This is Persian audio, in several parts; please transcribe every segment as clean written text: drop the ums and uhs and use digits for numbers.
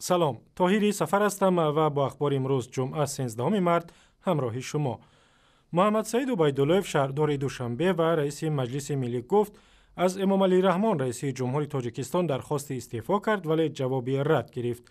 سلام، طاهری سفر هستم و با اخبار امروز جمعه 13 مارس همراه شما. محمد سعید عبیدالله شهردار دوشنبه و رئیس مجلس ملی گفت از امام علی رحمان رئیس جمهوری تاجیکستان درخواست استعفا کرد ولی جوابی رد گرفت.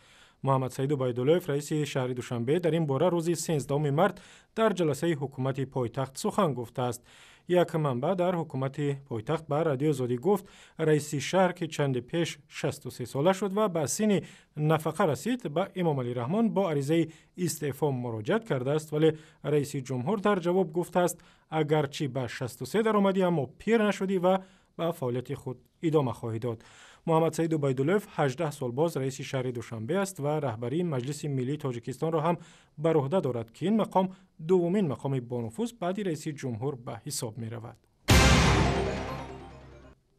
محمد سعید عبیدالله رئیس شهر دوشنبه در این باره روز 13 مارس در جلسه حکومت پایتخت سخن گفته است. یک منبع در حکومت پایتخت به رادیو آزادی گفت رئیس شهر که چند پیش 63 ساله شد و به سن نفقه رسید به امام علی رحمان با عریضه استعفا مراجعت کرده است، ولی رئیس جمهور در جواب گفته است اگرچه به 63 درآمدی اما پیر نشدی و به فعالیت خود ادامه خواهید داد. محمد سعید عبیدالله 18 سال باز رئیس شهر دوشنبه است و رهبری مجلس ملی تاجیکستان را هم بر عهده دارد که این مقام دومین مقام بانفوذ بعد رئیس جمهور به حساب می رود.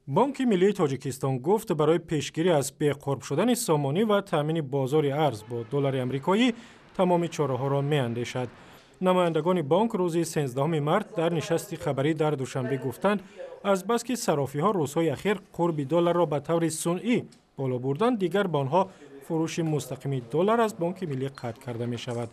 بانک ملی تاجیکستان گفت برای پیشگیری از بی‌قرب شدن سامانی و تامین بازار ارز با دلار آمریکایی تمام چاره‌ها را می‌اندیشد. نمایندگان بانک روز 13 مارس در نشست خبری در دوشنبه گفتند از بس که صرافی‌ها روزهای اخیر قرب دلار را به طور صنعی بالا بردند، دیگر به آنها فروش مستقیم دلار از بانک ملی قطع کرده می شود.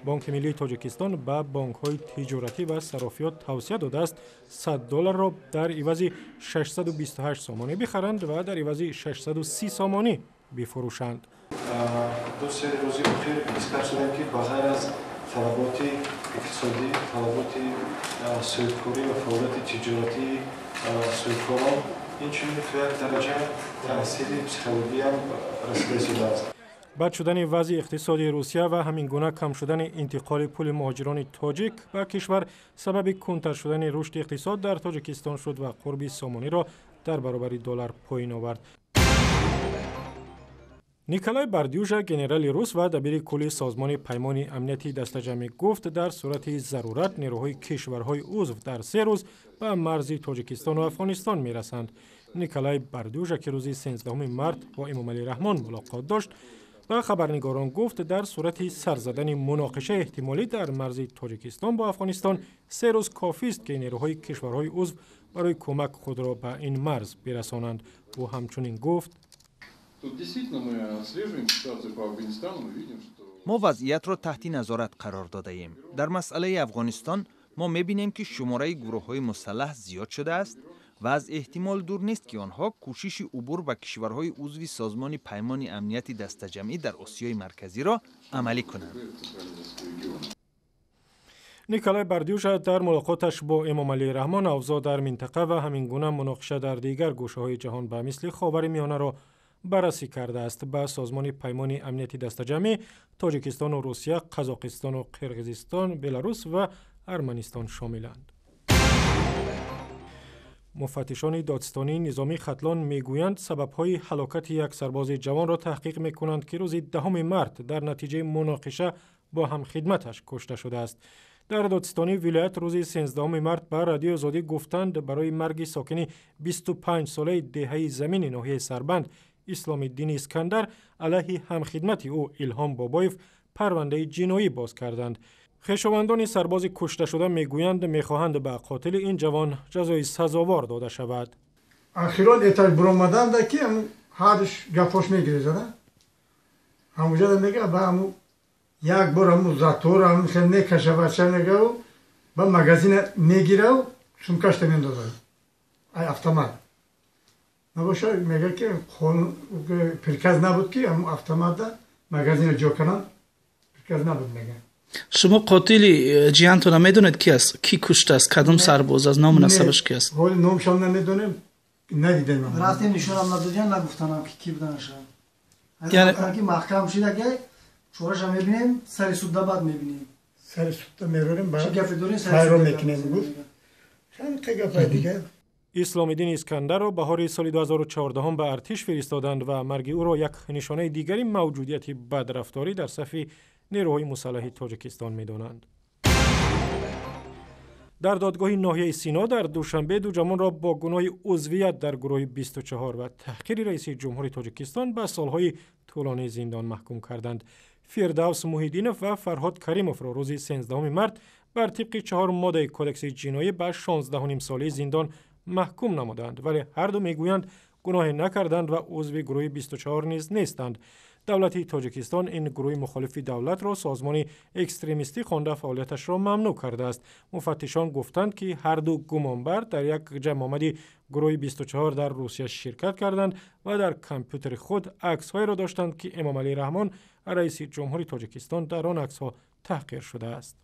بانک ملی تاجیکستان به بانک‌های تجارتی و صرافیات توصیه داده است 100 دلار را در عوض 628 سامانی بخرند و در عوض 630 سامانی بفروشند. دو سه روز اخیر دیسکس شدیم که بازار از طلبات اقتصادی، طلبات سودخوری و فعالیت تجارتی سودخوران این چنین یک درجه تاثیر پسیکولوژی هم رسیده است. بد شدن وضع اقتصادی روسیه و همین گونه کم شدن انتقال پول مهاجران تاجیک به کشور سبب کمتر شدن رشد اقتصاد در تاجیکستان شد و قرب سامانی را در برابر دلار پایین آورد. نیکولای باردیوژا گنرال روس و دبیر کل سازمان پیمان امنیتی دسته‌جمعی گفت در صورت ضرورت نیروهای کشورهای عضو در 3 روز به مرز تاجیکستان و افغانستان می‌رسند. نیکولای باردیوژا که روز 13 مارس با امام علی رحمان ملاقات داشت و خبرنگاران گفت در صورت سر زدن مناقشه احتمالی در مرز تاجیکستان با افغانستان 3 روز کافی است که نیروهای کشورهای عضو برای کمک خود را به این مرز برسانند. او همچنین گفت ما وضعیت را تحت نظارت قرار داده ایم. در مسئله افغانستان ما می‌بینیم که شماره گروه‌های مسلح زیاد شده است و از احتمال دور نیست که آنها کوشش عبور به کشورهای عضو سازمان پیمان امنیتی دسته‌جمعی در آسیای مرکزی را عملی کنند. نیکولای باردیوژا در ملاقاتش با امام علی رحمان اوضاع در منطقه و همین گونه مناقشه در دیگر گوشه‌های جهان به مثل خاورمیانه را بررسی کرده است. به سازمان پیمان امنیتی دسته‌جمعی تاجیکستان و روسیه، قزاقستان و قرقیزستان، بلاروس و ارمنستان شاملند. مفتشان دادستانی نظامی ختلان میگویند سبب‌های هلاکت یک سرباز جوان را تحقیق می‌کنند که روز 10 مارس در نتیجه مناقشه با هم خدمتش کشته شده است. در دادستانی ولایت روز 13 مارس به رادیو آزادی گفتند برای مرگ ساکن 25 ساله دهه زمین ناحیه سربند اسلام الدین اسکندر علیه همخدمت او الهام بابایف پرونده جنایی باز کردند. خویشاوندان سرباز کشته شده میگویند میخواهند به قاتل این جوان جزای سزاوار داده شود. اخیرا اعتراض برآمدن در کی حدش گپاش میگیره همونجا میگه با همون یک بار همون زاتور همون خیلی میکشه بچه میگه و با مگزین میگیره و سمکش میندازه ای автомат نباشه میگه که خون پرکاز نبود که همون автомат مگزین جو کنن پرکاز نبود میگه. شما قاتل جیانتون میدونید کی است؟ کی کشته است؟ کدوم سرباز از نام و نسبش کی است؟ حال نامش هم نمیدونم ندیدم. راستی نشون هم ندادن نگفتنم که کی بودنش. یعنی که محکم شده که شورش هم میبینیم سر سود بعد میبینیم. سر سود میرونیم بعد گپ دورین سر رو میکنیم گفت. خیلی گپ دیگه. اسلام الدین اسکندر را بهار سال 2014 به ارتش فرستادند و مرگ او را یک نشانه دیگری موجودیت بدرفتاری در صف نیروهای مسلح تاجیکستان می‌دانند. در دادگاه ناحیه سینا در دوشنبه دو جوان را با گناه عضویت در گروه 24 و تحقیر رئیس جمهوری تاجیکستان به سالهای طولانی زندان محکوم کردند. فردوس محیدینوف و فرهاد کریموف را روز 13 مارس بر طبق 4 ماده کدکس جنایی به 16.5 ساله زندان محکوم نمودند، ولی هر دو میگویند گناه نکردند و عضو گروه 24 نیز نیستند. دولت تاجیکستان این گروه مخالف دولت را سازمان اکستریمیستی خوانده فعالیتش را ممنوع کرده است. مفتشان گفتند که هر دو گمانبر در یک جمع آمدی گروه 24 در روسیه شرکت کردند و در کامپیوتر خود عکس‌هایی را داشتند که امام علی رحمان رئیس جمهوری تاجیکستان در آن عکس‌ها تحقیر شده است.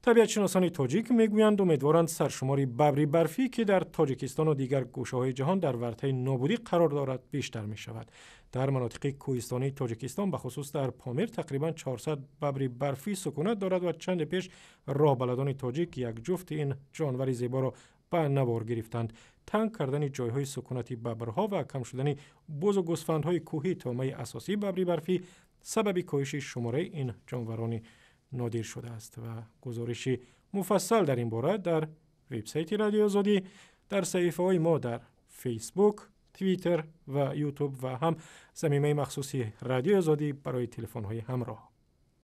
طبیعت شناسان تاجیک میگویند امیدوارند سرشماری ببری برفی که در تاجیکستان و دیگر گوشه‌های جهان در ورطه نابودی قرار دارد بیشتر می شود. در مناطق کوهستانی تاجیکستان به خصوص در پامیر تقریباً 400 ببری برفی سکونت دارد و چند پیش راهبلدان تاجیک یک جفت این جانور زیبا را به نوار گرفتند. تنگ کردن جایهای سکونتی ببرها و کم شدن بز و گوسفندهای کوهی طعمه اساسی ببری برفی سبب کاهش شماره این جانوران نادر شده است و گزارش مفصل در این باره در وبسایت رادیو آزادی، در صفحه های ما در فیسبوک، توییتر و یوتیوب و هم صمیمه مخصوصی رادیو آزادی برای تلفن های همراه.